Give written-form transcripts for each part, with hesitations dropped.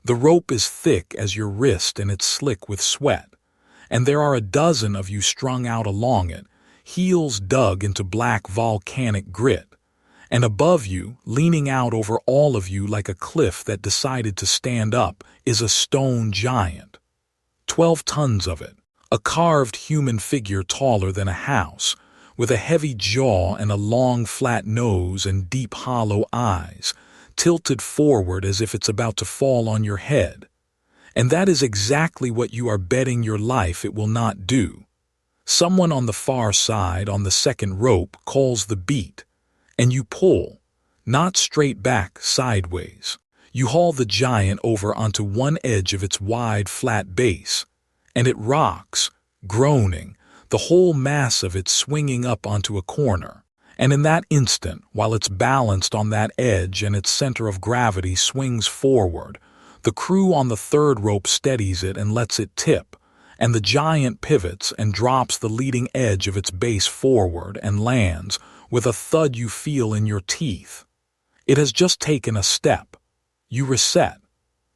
The rope is thick as your wrist and it's slick with sweat, and there are a dozen of you strung out along it, heels dug into black volcanic grit. And above you, leaning out over all of you like a cliff that decided to stand up, is a stone giant. 12 tons of it, a carved human figure taller than a house, with a heavy jaw and a long flat nose and deep hollow eyes, tilted forward as if it's about to fall on your head. And that is exactly what you are betting your life it will not do. Someone on the far side, on the second rope, calls the beat, and you pull, not straight back, sideways. You haul the giant over onto one edge of its wide, flat base, and it rocks, groaning, the whole mass of it swinging up onto a corner. And in that instant, while it's balanced on that edge and its center of gravity swings forward, the crew on the third rope steadies it and lets it tip, and the giant pivots and drops the leading edge of its base forward and lands with a thud you feel in your teeth. It has just taken a step. You reset.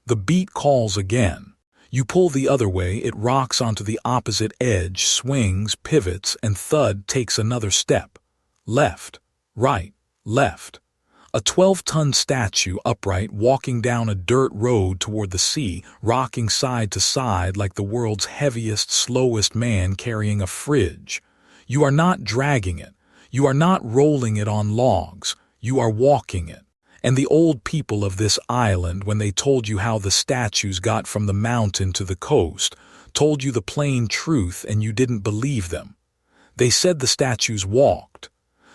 The beat calls again. You pull the other way, it rocks onto the opposite edge, swings, pivots, and thud takes another step. Left, right, left. A 12-ton statue upright walking down a dirt road toward the sea, rocking side to side like the world's heaviest, slowest man carrying a fridge. You are not dragging it. You are not rolling it on logs. You are walking it. And the old people of this island, when they told you how the statues got from the mountain to the coast, told you the plain truth and you didn't believe them. They said the statues walked.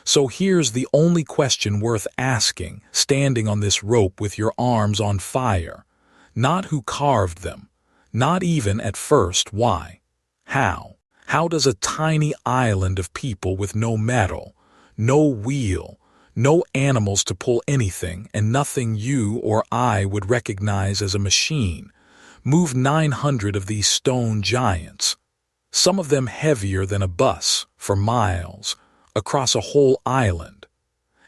So here's the only question worth asking, standing on this rope with your arms on fire. Not who carved them. Not even, at first, why. How? How does a tiny island of people with no metal, no wheel, no animals to pull anything, and nothing you or I would recognize as a machine, move 900 of these stone giants, some of them heavier than a bus, for miles, across a whole island?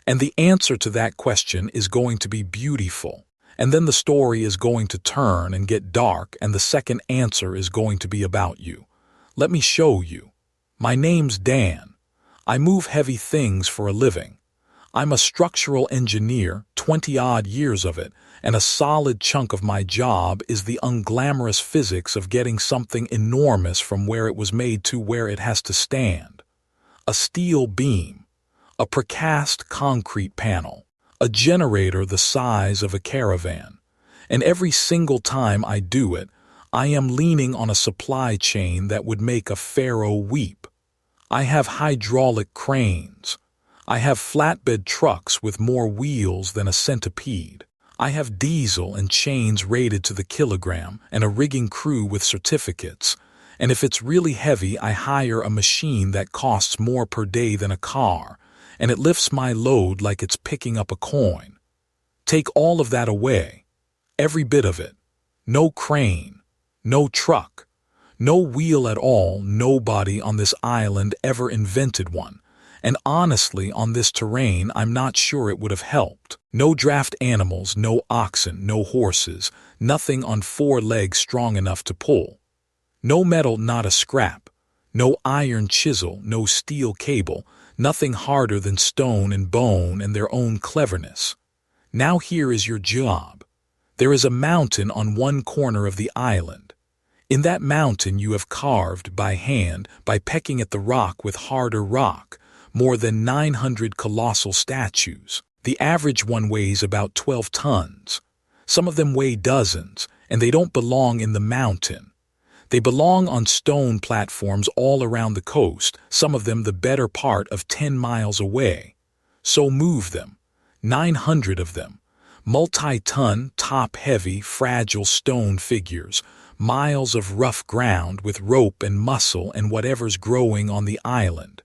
And the answer to that question is going to be beautiful, and then the story is going to turn and get dark, and the second answer is going to be about you. Let me show you. My name's Dan. I move heavy things for a living. I'm a structural engineer, 20-odd years of it, and a solid chunk of my job is the unglamorous physics of getting something enormous from where it was made to where it has to stand. A steel beam, a precast concrete panel, a generator the size of a caravan. And every single time I do it, I am leaning on a supply chain that would make a Pharaoh weep. I have hydraulic cranes. I have flatbed trucks with more wheels than a centipede. I have diesel and chains rated to the kilogram and a rigging crew with certificates. And if it's really heavy, I hire a machine that costs more per day than a car, and it lifts my load like it's picking up a coin. Take all of that away. Every bit of it. No crane. No truck. No wheel at all. Nobody on this island ever invented one. And honestly, on this terrain, I'm not sure it would have helped. No draft animals, no oxen, no horses, nothing on 4 legs strong enough to pull. No metal, not a scrap. No iron chisel, no steel cable, nothing harder than stone and bone and their own cleverness. Now here is your job. There is a mountain on one corner of the island. In that mountain you have carved by hand, by pecking at the rock with harder rock, more than 900 colossal statues. The average one weighs about 12 tons. Some of them weigh dozens, and they don't belong in the mountain. They belong on stone platforms all around the coast, some of them the better part of 10 miles away. So move them. 900 of them. Multi-ton, top-heavy, fragile stone figures, miles of rough ground with rope and muscle and whatever's growing on the island.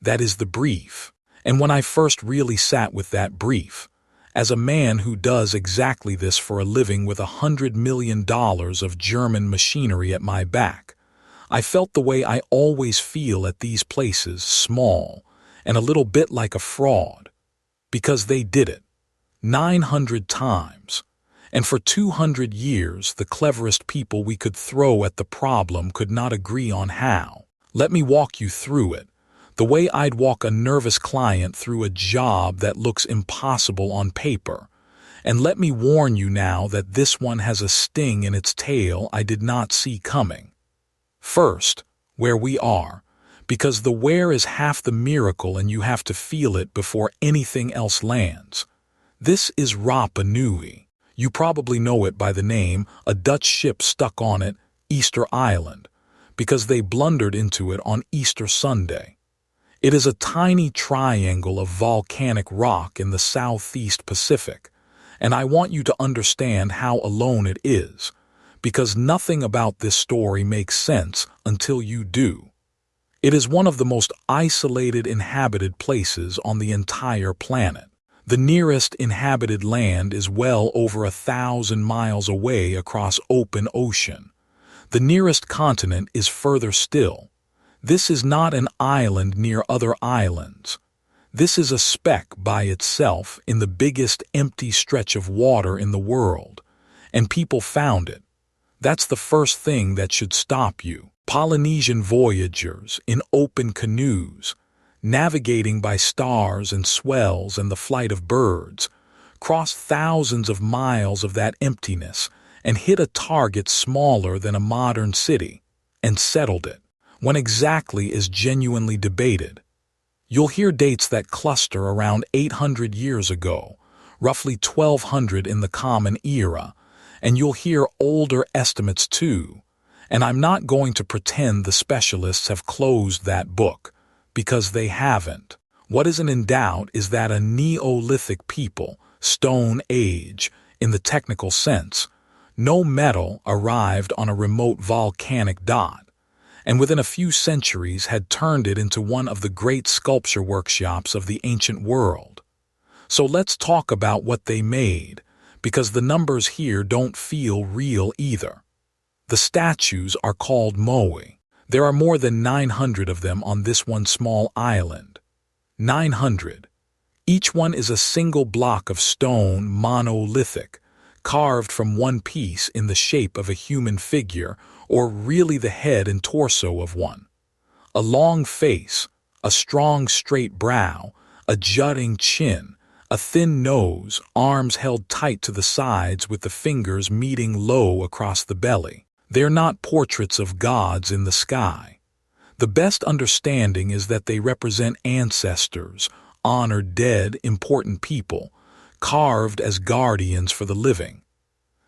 That is the brief. And when I first really sat with that brief, as a man who does exactly this for a living with $100 million of German machinery at my back, I felt the way I always feel at these places, small and a little bit like a fraud. Because they did it. 900 times. And for 200 years, the cleverest people we could throw at the problem could not agree on how. Let me walk you through it, the way I'd walk a nervous client through a job that looks impossible on paper. And let me warn you now that this one has a sting in its tail I did not see coming. First, where we are, because the where is half the miracle and you have to feel it before anything else lands. This is Rapa Nui. You probably know it by the name, a Dutch ship stuck on it, Easter Island, because they blundered into it on Easter Sunday. It is a tiny triangle of volcanic rock in the southeast Pacific, and I want you to understand how alone it is, because nothing about this story makes sense until you do. It is one of the most isolated inhabited places on the entire planet. The nearest inhabited land is well over 1,000 miles away across open ocean. The nearest continent is further still. This is not an island near other islands. This is a speck by itself in the biggest empty stretch of water in the world, and people found it. That's the first thing that should stop you. Polynesian voyagers in open canoes, navigating by stars and swells and the flight of birds, crossed thousands of miles of that emptiness and hit a target smaller than a modern city, and settled it. When exactly is genuinely debated. You'll hear dates that cluster around 800 years ago, roughly 1200 in the Common Era, and you'll hear older estimates too. And I'm not going to pretend the specialists have closed that book, because they haven't. What isn't in doubt is that a Neolithic people, Stone Age, in the technical sense, no metal arrived on a remote volcanic dot, and within a few centuries had turned it into one of the great sculpture workshops of the ancient world. So let's talk about what they made, because the numbers here don't feel real either. The statues are called Moai. There are more than 900 of them on this one small island. 900. Each one is a single block of stone, monolithic, carved from one piece in the shape of a human figure, or really the head and torso of one. A long face, a strong straight brow, a jutting chin, a thin nose, arms held tight to the sides with the fingers meeting low across the belly. They're not portraits of gods in the sky. The best understanding is that they represent ancestors, honored dead, important people, carved as guardians for the living.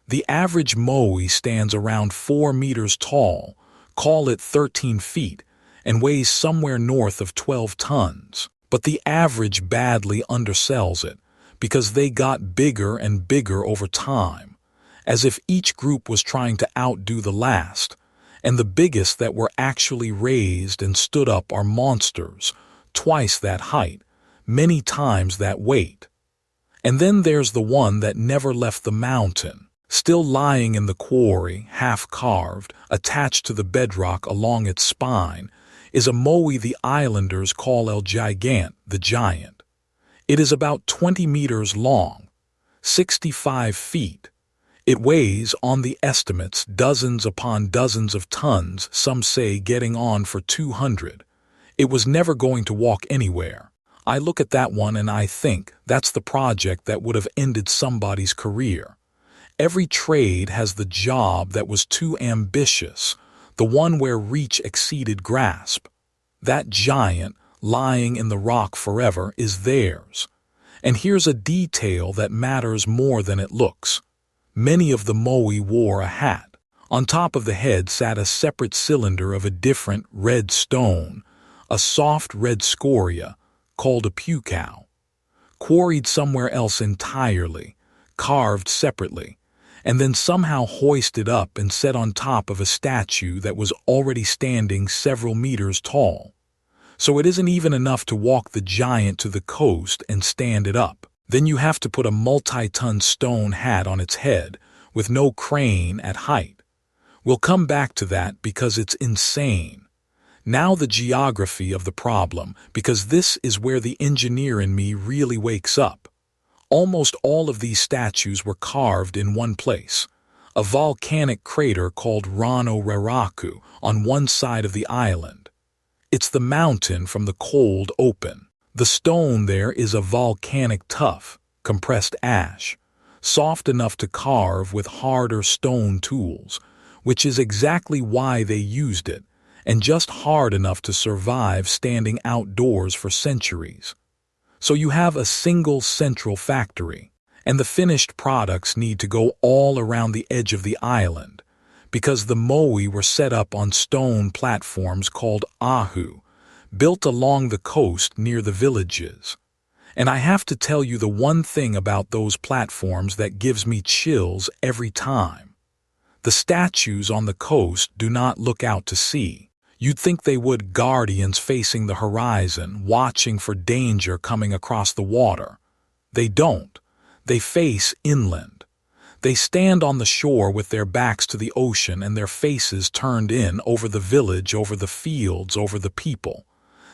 The average Moai stands around 4 meters tall, call it 13 feet, and weighs somewhere north of 12 tons. But the average badly undersells it, because they got bigger and bigger over time, as if each group was trying to outdo the last, and the biggest that were actually raised and stood up are monsters, twice that height, many times that weight. And then there's the one that never left the mountain, still lying in the quarry, half-carved, attached to the bedrock along its spine, is a Moai the islanders call El Gigant, the giant. It is about 20 meters long, 65 feet. It weighs, on the estimates, dozens upon dozens of tons, some say getting on for 200. It was never going to walk anywhere. I look at that one and I think that's the project that would have ended somebody's career. Every trade has the job that was too ambitious, the one where reach exceeded grasp. That giant, lying in the rock forever, is theirs. And here's a detail that matters more than it looks. Many of the Moai wore a hat. On top of the head sat a separate cylinder of a different red stone, a soft red scoria, called a pukao, quarried somewhere else entirely, carved separately, and then somehow hoisted up and set on top of a statue that was already standing several meters tall. So it isn't even enough to walk the giant to the coast and stand it up. Then you have to put a multi-ton stone hat on its head, with no crane at height. We'll come back to that because it's insane. Now the geography of the problem, because this is where the engineer in me really wakes up. Almost all of these statues were carved in one place, a volcanic crater called Rano Raraku on one side of the island. It's the mountain from the cold open. The stone there is a volcanic tuff, compressed ash, soft enough to carve with harder stone tools, which is exactly why they used it, and just hard enough to survive standing outdoors for centuries. So you have a single central factory, and the finished products need to go all around the edge of the island, because the Moai were set up on stone platforms called ahu, built along the coast near the villages. And I have to tell you the one thing about those platforms that gives me chills every time. The statues on the coast do not look out to sea. You'd think they would, guardians facing the horizon, watching for danger coming across the water. They don't. They face inland. They stand on the shore with their backs to the ocean and their faces turned in over the village, over the fields, over the people.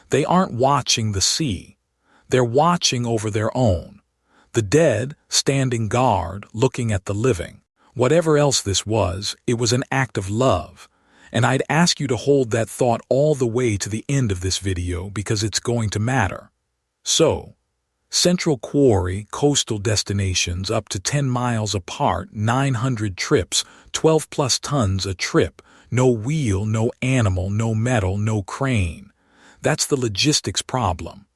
They aren't watching the sea. They're watching over their own. The dead, standing guard, looking at the living. Whatever else this was, it was an act of love. And I'd ask you to hold that thought all the way to the end of this video because it's going to matter. So, Central Quarry, coastal destinations up to 10 miles apart, 900 trips, 12 plus tons a trip, no wheel, no animal, no metal, no crane. That's the logistics problem.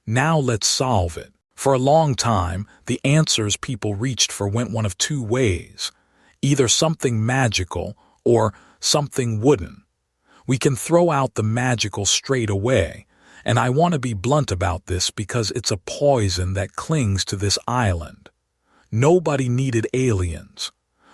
Now let's solve it. For a long time, the answers people reached for went one of two ways. Either something magical or something wooden. We can throw out the magical straight away, and I want to be blunt about this because it's a poison that clings to this island. Nobody needed aliens.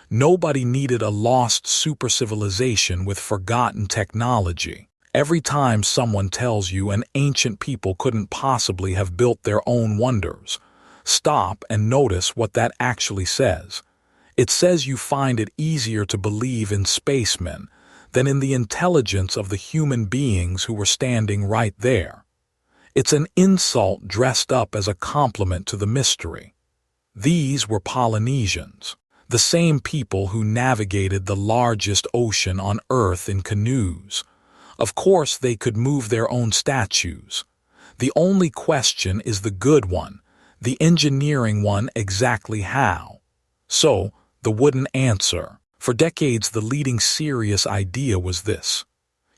Nobody needed a lost super-civilization with forgotten technology. Every time someone tells you an ancient people couldn't possibly have built their own wonders, stop and notice what that actually says. It says you find it easier to believe in spacemen than in the intelligence of the human beings who were standing right there. It's an insult dressed up as a compliment to the mystery. These were Polynesians, the same people who navigated the largest ocean on Earth in canoes. Of course, they could move their own statues. The only question is the good one, the engineering one, exactly how. So, the wooden answer. For decades, the leading serious idea was this.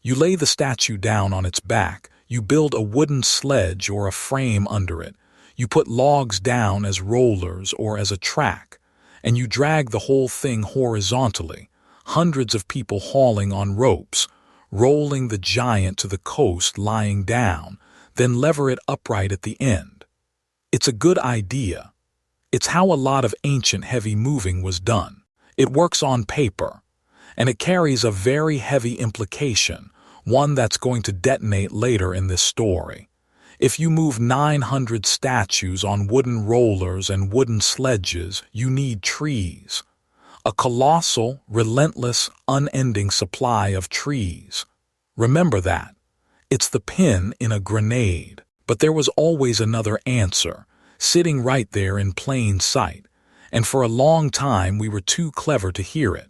You lay the statue down on its back, you build a wooden sledge or a frame under it, you put logs down as rollers or as a track, and you drag the whole thing horizontally, hundreds of people hauling on ropes, rolling the giant to the coast lying down, then lever it upright at the end. It's a good idea. It's how a lot of ancient heavy moving was done. It works on paper, and it carries a very heavy implication, one that's going to detonate later in this story. If you move 900 statues on wooden rollers and wooden sledges, you need trees. A colossal, relentless, unending supply of trees. Remember that. It's the pin in a grenade. But there was always another answer, sitting right there in plain sight, and for a long time we were too clever to hear it.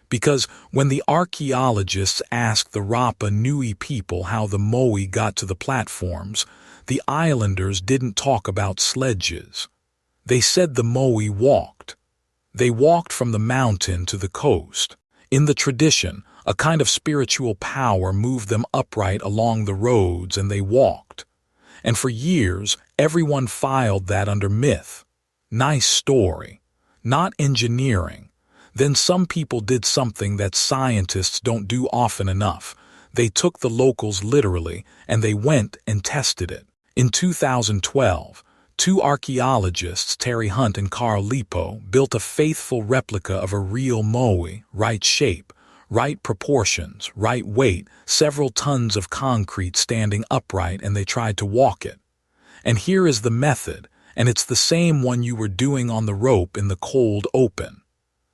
Because when the archaeologists asked the Rapa Nui people how the Moai got to the platforms, the islanders didn't talk about sledges. They said the Moai walked. They walked from the mountain to the coast. In the tradition, a kind of spiritual power moved them upright along the roads, and they walked. And for years, everyone filed that under myth. Nice story. Not engineering. Then some people did something that scientists don't do often enough. They took the locals literally, and they went and tested it. In 2012, two archaeologists, Terry Hunt and Carl Lipo, built a faithful replica of a real Moai, right shape, right proportions, right weight, several tons of concrete standing upright, and they tried to walk it. And here is the method, and it's the same one you were doing on the rope in the cold open.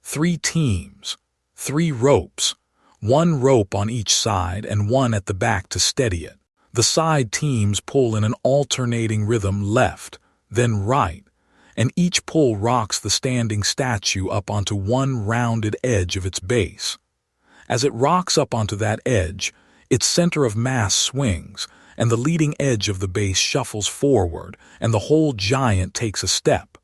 3 teams, 3 ropes, 1 rope on each side and 1 at the back to steady it. The side teams pull in an alternating rhythm left, then right, and each pull rocks the standing statue up onto one rounded edge of its base. As it rocks up onto that edge, its center of mass swings, and the leading edge of the base shuffles forward, and the whole giant takes a step.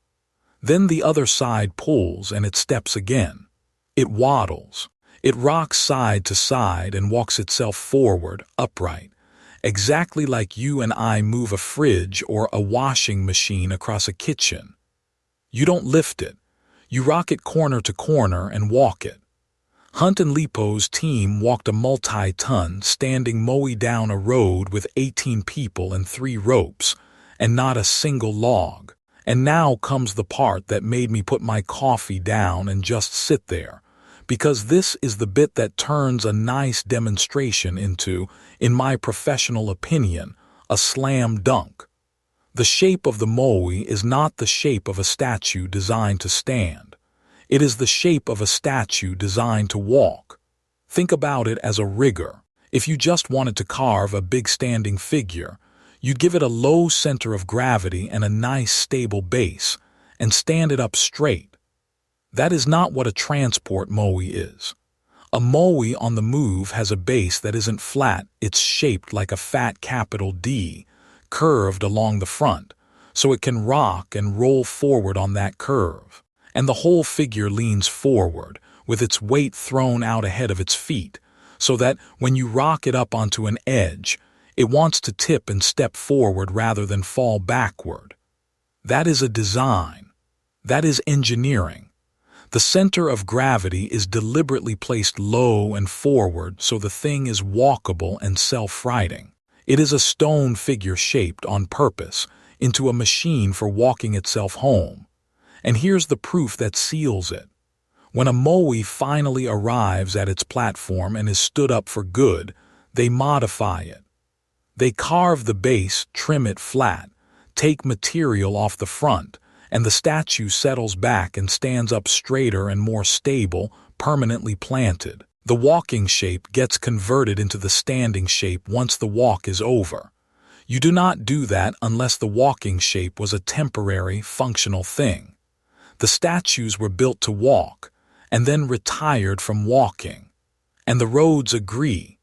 Then the other side pulls, and it steps again. It waddles. It rocks side to side and walks itself forward, upright, exactly like you and I move a fridge or a washing machine across a kitchen. You don't lift it. You rock it corner to corner and walk it. Hunt and Lipo's team walked a multi-ton standing Moai down a road with 18 people and 3 ropes, and not a single log. And now comes the part that made me put my coffee down and just sit there, because this is the bit that turns a nice demonstration into, in my professional opinion, a slam dunk. The shape of the Moai is not the shape of a statue designed to stand. It is the shape of a statue designed to walk. Think about it as a rigger. If you just wanted to carve a big standing figure, you'd give it a low center of gravity and a nice stable base, and stand it up straight. That is not what a transport Moai is. A Moai on the move has a base that isn't flat, it's shaped like a fat capital D, curved along the front, so it can rock and roll forward on that curve. And the whole figure leans forward, with its weight thrown out ahead of its feet, so that when you rock it up onto an edge, it wants to tip and step forward rather than fall backward. That is a design. That is engineering. The center of gravity is deliberately placed low and forward so the thing is walkable and self-righting. It is a stone figure shaped on purpose into a machine for walking itself home. And here's the proof that seals it. When a Moai finally arrives at its platform and is stood up for good, they modify it. They carve the base, trim it flat, take material off the front, and the statue settles back and stands up straighter and more stable, permanently planted. The walking shape gets converted into the standing shape once the walk is over. You do not do that unless the walking shape was a temporary, functional thing. The statues were built to walk, and then retired from walking. And the roads agree.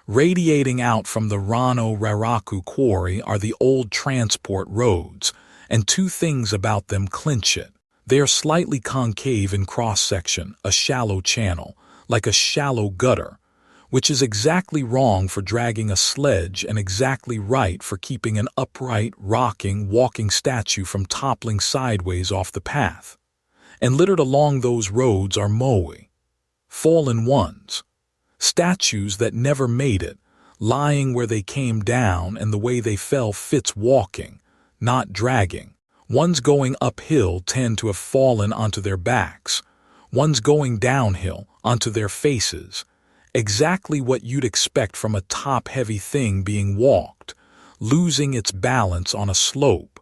Radiating out from the Rano Raraku quarry are the old transport roads, and 2 things about them clinch it. They are slightly concave in cross-section, a shallow channel, like a shallow gutter, which is exactly wrong for dragging a sledge and exactly right for keeping an upright, rocking, walking statue from toppling sideways off the path. And littered along those roads are Moai, fallen ones, statues that never made it, lying where they came down, and the way they fell fits walking, not dragging. Ones going uphill tend to have fallen onto their backs, ones going downhill onto their faces. Exactly what you'd expect from a top-heavy thing being walked, losing its balance on a slope.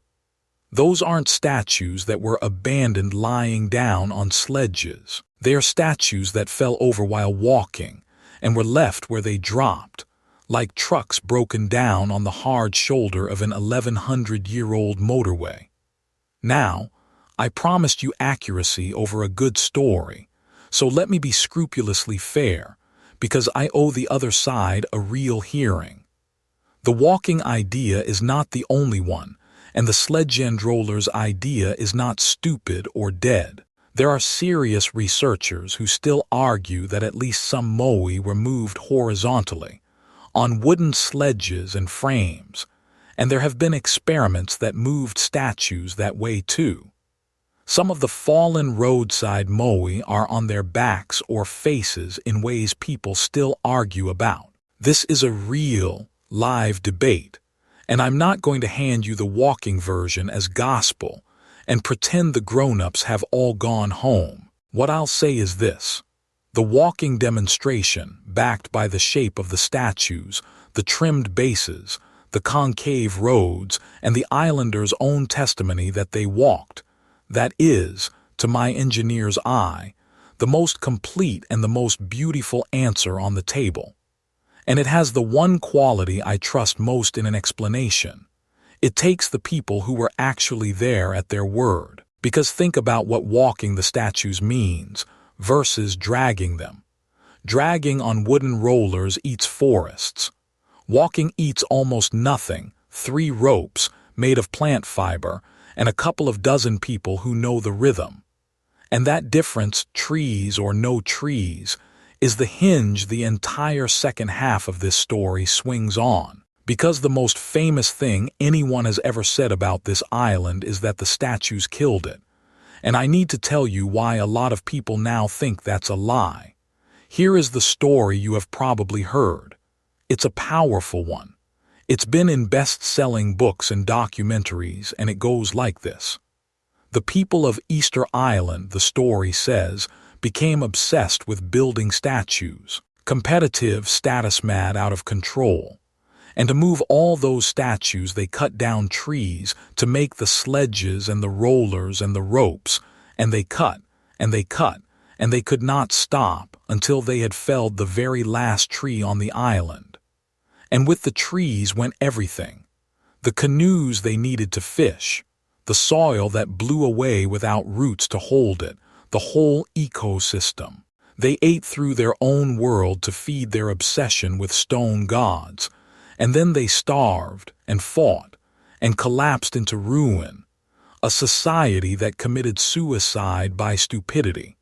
Those aren't statues that were abandoned lying down on sledges. They are statues that fell over while walking and were left where they dropped, like trucks broken down on the hard shoulder of an 1,100-year-old motorway. Now, I promised you accuracy over a good story, so let me be scrupulously fair, because I owe the other side a real hearing. The walking idea is not the only one, and the sledge-and-roller's idea is not stupid or dead. There are serious researchers who still argue that at least some Moai were moved horizontally, on wooden sledges and frames, and there have been experiments that moved statues that way too. Some of the fallen roadside Moai are on their backs or faces in ways people still argue about. This is a real, live debate, and I'm not going to hand you the walking version as gospel and pretend the grown-ups have all gone home. What I'll say is this. The walking demonstration, backed by the shape of the statues, the trimmed bases, the concave roads, and the islanders' own testimony that they walked, that is, to my engineer's eye, the most complete and the most beautiful answer on the table. And it has the one quality I trust most in an explanation. It takes the people who were actually there at their word. Because think about what walking the statues means versus dragging them. Dragging on wooden rollers eats forests. Walking eats almost nothing, 3 ropes made of plant fiber and a couple of dozen people who know the rhythm. And that difference, trees or no trees, is the hinge the entire second half of this story swings on. Because the most famous thing anyone has ever said about this island is that the statues killed it. And I need to tell you why a lot of people now think that's a lie. Here is the story you have probably heard. It's a powerful one. It's been in best-selling books and documentaries, and it goes like this. The people of Easter Island, the story says, became obsessed with building statues, competitive, status-mad, out of control. And to move all those statues, they cut down trees to make the sledges and the rollers and the ropes, and they cut, and they cut, and they could not stop until they had felled the very last tree on the island. And with the trees went everything. The canoes they needed to fish, the soil that blew away without roots to hold it, the whole ecosystem. They ate through their own world to feed their obsession with stone gods, and then they starved and fought and collapsed into ruin, a society that committed suicide by stupidity.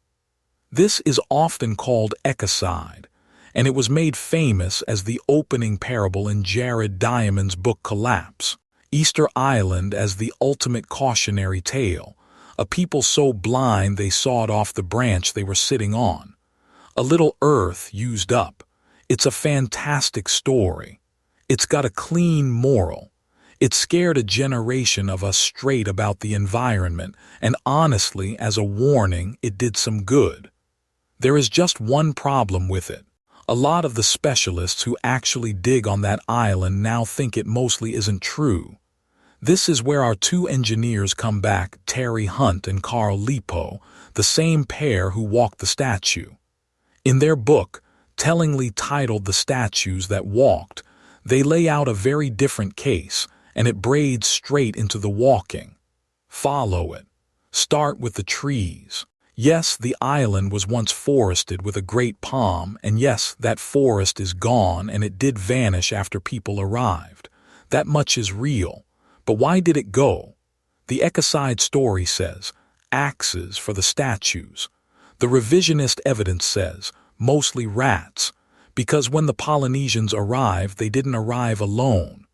This is often called ecocide, and it was made famous as the opening parable in Jared Diamond's book Collapse. Easter Island as the ultimate cautionary tale, a people so blind they sawed off the branch they were sitting on. A little earth used up. It's a fantastic story. It's got a clean moral. It scared a generation of us straight about the environment, and honestly, as a warning, it did some good. There is just one problem with it. A lot of the specialists who actually dig on that island now think it mostly isn't true. This is where our 2 engineers come back, Terry Hunt and Carl Lipo, the same pair who walked the statue. In their book, tellingly titled The Statues That Walked, they lay out a very different case, and it braids straight into the walking. Follow it. Start with the trees. Yes, the island was once forested with a great palm, and yes, that forest is gone and it did vanish after people arrived. That much is real. But why did it go? The ecocide story says, axes for the statues. The revisionist evidence says, mostly rats, because when the Polynesians arrived, they didn't arrive alone.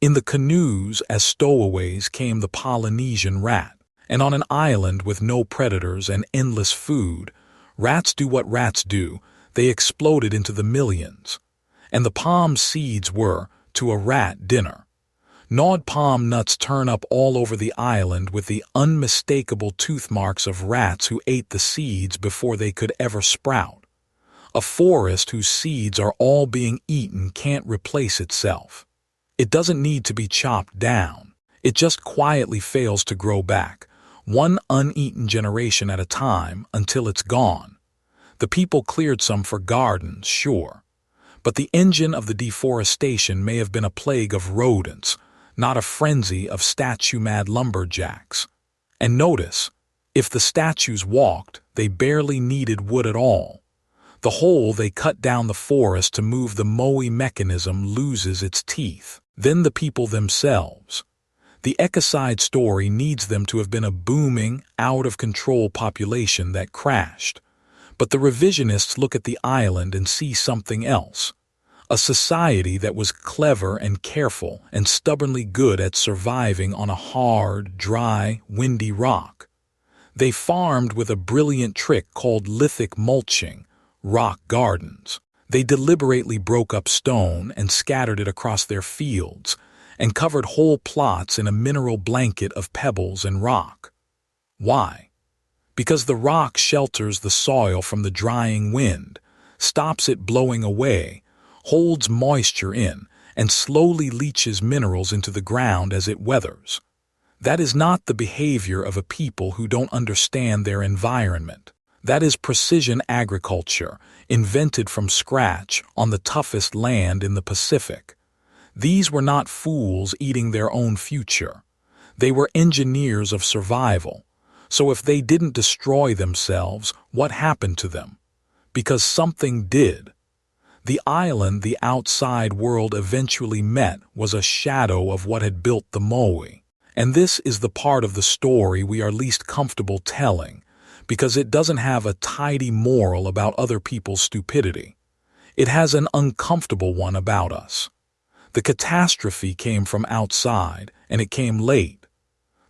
In the canoes as stowaways came the Polynesian rat. And on an island with no predators and endless food, rats do what rats do. They exploded into the millions. And the palm seeds were, to a rat, dinner. Gnawed palm nuts turn up all over the island with the unmistakable tooth marks of rats who ate the seeds before they could ever sprout. A forest whose seeds are all being eaten can't replace itself. It doesn't need to be chopped down. It just quietly fails to grow back, one uneaten generation at a time, until it's gone. The people cleared some for gardens, sure. But the engine of the deforestation may have been a plague of rodents, not a frenzy of statue-mad lumberjacks. And notice, if the statues walked, they barely needed wood at all. The hole they cut down the forest to move the Moai mechanism loses its teeth. Then the people themselves. The ecocide story needs them to have been a booming, out-of-control population that crashed. But the revisionists look at the island and see something else. A society that was clever and careful and stubbornly good at surviving on a hard, dry, windy rock. They farmed with a brilliant trick called lithic mulching, rock gardens. They deliberately broke up stone and scattered it across their fields, and covered whole plots in a mineral blanket of pebbles and rock. Why? Because the rock shelters the soil from the drying wind, stops it blowing away, holds moisture in, and slowly leaches minerals into the ground as it weathers. That is not the behavior of a people who don't understand their environment. That is precision agriculture, invented from scratch on the toughest land in the Pacific. These were not fools eating their own future. They were engineers of survival, So if they didn't destroy themselves, what happened to them? Because something did. The island the outside world eventually met was a shadow of what had built the Moai. And this is the part of the story we are least comfortable telling, because it doesn't have a tidy moral about other people's stupidity. It has an uncomfortable one about us. The catastrophe came from outside, and it came late.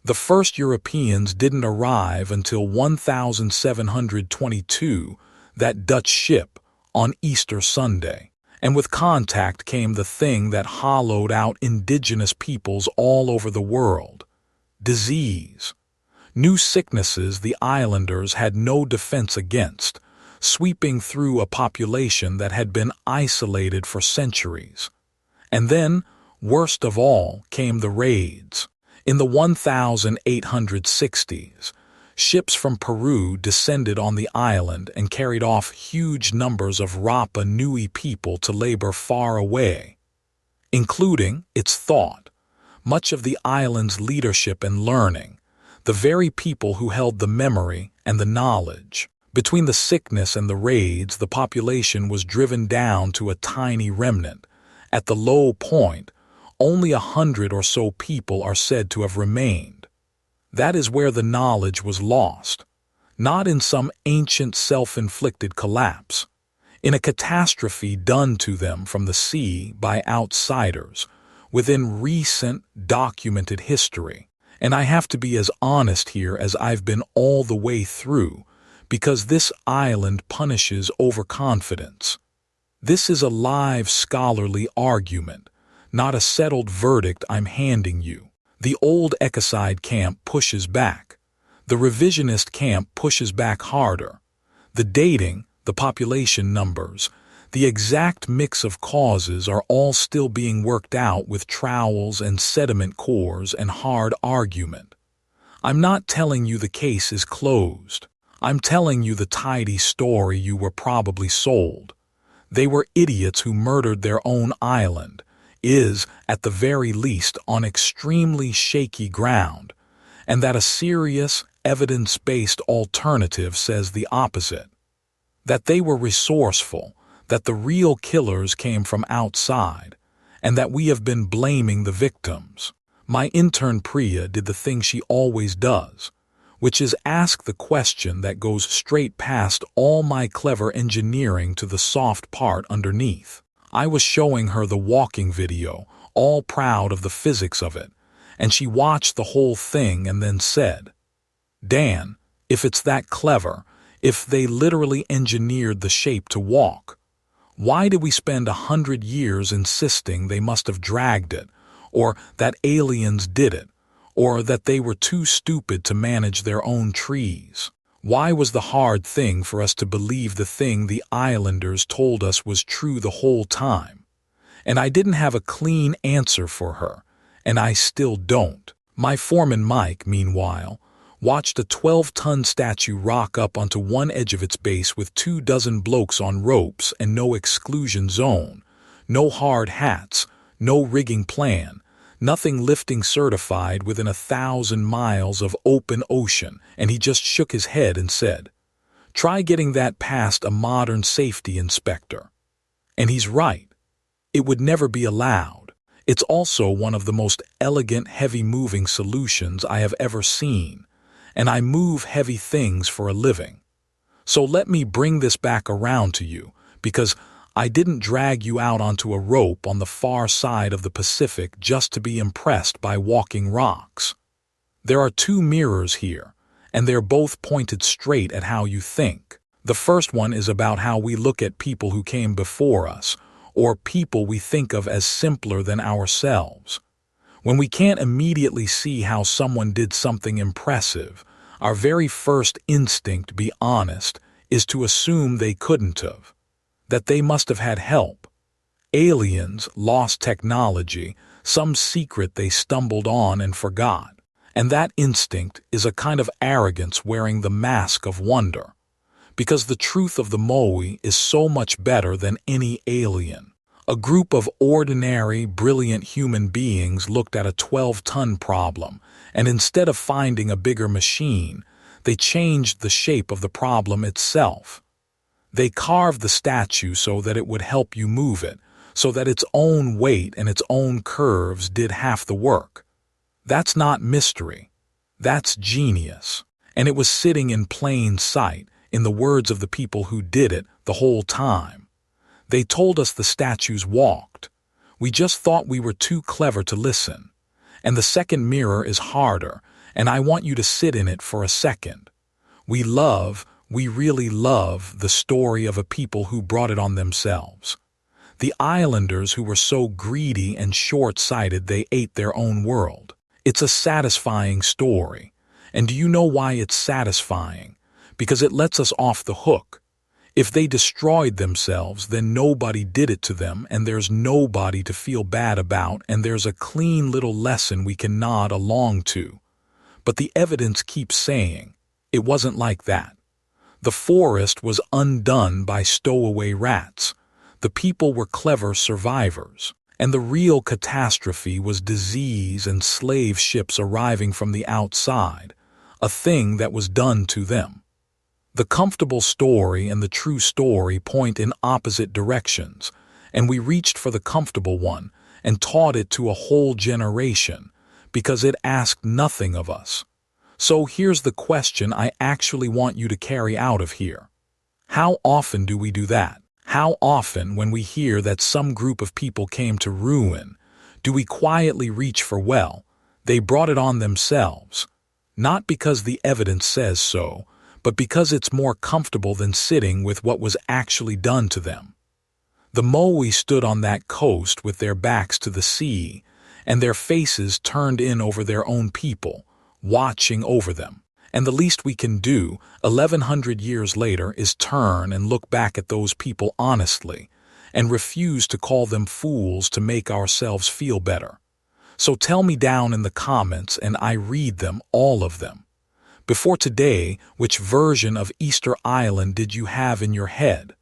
The first Europeans didn't arrive until 1722, that Dutch ship, on Easter Sunday. And with contact came the thing that hollowed out indigenous peoples all over the world: disease. New sicknesses the islanders had no defense against, sweeping through a population that had been isolated for centuries. And then, worst of all, came the raids. In the 1860s, ships from Peru descended on the island and carried off huge numbers of Rapa Nui people to labor far away, including, it's thought, much of the island's leadership and learning, the very people who held the memory and the knowledge. Between the sickness and the raids, the population was driven down to a tiny remnant. At the low point, only 100 or so people are said to have remained. That is where the knowledge was lost, not in some ancient self-inflicted collapse, in a catastrophe done to them from the sea by outsiders within recent documented history. And I have to be as honest here as I've been all the way through, because this island punishes overconfidence. This is a live scholarly argument, not a settled verdict I'm handing you. The old ecocide camp pushes back. The revisionist camp pushes back harder. The dating, the population numbers, the exact mix of causes are all still being worked out with trowels and sediment cores and hard argument. I'm not telling you the case is closed. I'm telling you the tidy story you were probably sold. They were idiots who murdered their own island, is, at the very least, on extremely shaky ground, and that a serious, evidence-based alternative says the opposite. That they were resourceful, that the real killers came from outside, and that we have been blaming the victims. My intern Priya did the thing she always does, which is ask the question that goes straight past all my clever engineering to the soft part underneath. I was showing her the walking video, all proud of the physics of it, and she watched the whole thing and then said, "Dan, if it's that clever, if they literally engineered the shape to walk, why did we spend 100 years insisting they must have dragged it, or that aliens did it, or that they were too stupid to manage their own trees? Why was the hard thing for us to believe the thing the islanders told us was true the whole time?" And I didn't have a clean answer for her, and I still don't. My foreman Mike, meanwhile, watched a 12-ton statue rock up onto one edge of its base with 24 blokes on ropes and no exclusion zone, no hard hats, no rigging plan, nothing lifting certified within 1,000 miles of open ocean, and he just shook his head and said, "Try getting that past a modern safety inspector." And he's right. It would never be allowed. It's also one of the most elegant heavy-moving solutions I have ever seen, and I move heavy things for a living. So let me bring this back around to you, because I didn't drag you out onto a rope on the far side of the Pacific just to be impressed by walking rocks. There are two mirrors here, and they're both pointed straight at how you think. The first one is about how we look at people who came before us, or people we think of as simpler than ourselves. When we can't immediately see how someone did something impressive, our very first instinct, be honest, is to assume they couldn't have, that they must have had help. Aliens, lost technology, some secret they stumbled on and forgot. And that instinct is a kind of arrogance wearing the mask of wonder, because the truth of the Moai is so much better than any alien. A group of ordinary, brilliant human beings looked at a 12-ton problem, and instead of finding a bigger machine, They changed the shape of the problem itself. They carved the statue so that it would help you move it, so that its own weight and its own curves did half the work. That's not mystery. That's genius. And it was sitting in plain sight, in the words of the people who did it the whole time. They told us the statues walked. We just thought we were too clever to listen. And the second mirror is harder, and I want you to sit in it for a second. We really love the story of a people who brought it on themselves. The islanders who were so greedy and short-sighted they ate their own world. It's a satisfying story. And do you know why it's satisfying? Because it lets us off the hook. If they destroyed themselves, then nobody did it to them, and there's nobody to feel bad about, and there's a clean little lesson we can nod along to. But the evidence keeps saying, it wasn't like that. The forest was undone by stowaway rats. The people were clever survivors. And the real catastrophe was disease and slave ships arriving from the outside, a thing that was done to them. The comfortable story and the true story point in opposite directions, and we reached for the comfortable one and taught it to a whole generation because it asked nothing of us. So here's the question I actually want you to carry out of here. How often do we do that? How often, when we hear that some group of people came to ruin, do we quietly reach for, well, they brought it on themselves? Not because the evidence says so, but because it's more comfortable than sitting with what was actually done to them. The Moai stood on that coast with their backs to the sea, and their faces turned in over their own people, watching over them. And the least we can do, 1,100 years later, is turn and look back at those people honestly, and refuse to call them fools to make ourselves feel better. So tell me down in the comments and I read them, all of them. Before today, which version of Easter Island did you have in your head?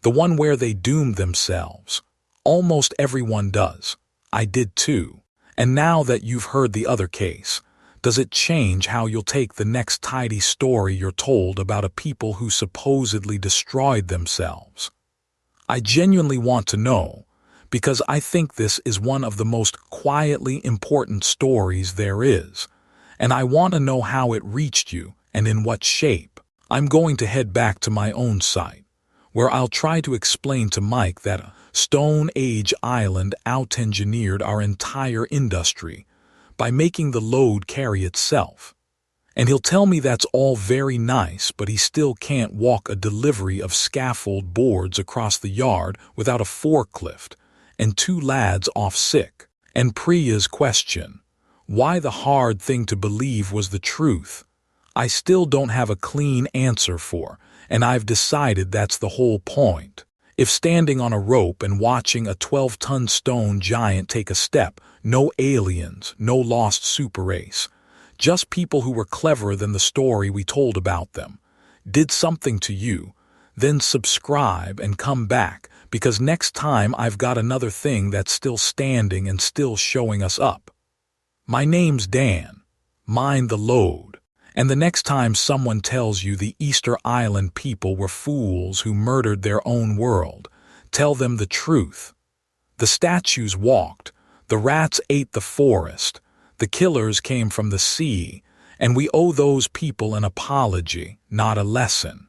The one where they doomed themselves. Almost everyone does. I did too. And now that you've heard the other case, does it change how you'll take the next tidy story you're told about a people who supposedly destroyed themselves? I genuinely want to know, because I think this is one of the most quietly important stories there is, and I want to know how it reached you and in what shape. I'm going to head back to my own site, where I'll try to explain to Mike that a Stone Age island out-engineered our entire industry by making the load carry itself. And he'll tell me that's all very nice, but he still can't walk a delivery of scaffold boards across the yard without a forklift and 2 lads off sick. And Priya's question, why the hard thing to believe was the truth, I still don't have a clean answer for, and I've decided that's the whole point. If standing on a rope and watching a 12-ton stone giant take a step, no aliens, no lost super race, just people who were cleverer than the story we told about them, did something to you, then subscribe and come back, because next time I've got another thing that's still standing and still showing us up. My name's Dan. Mind the load. And the next time someone tells you the Easter Island people were fools who murdered their own world, tell them the truth. The statues walked, the rats ate the forest, the killers came from the sea, and we owe those people an apology, not a lesson.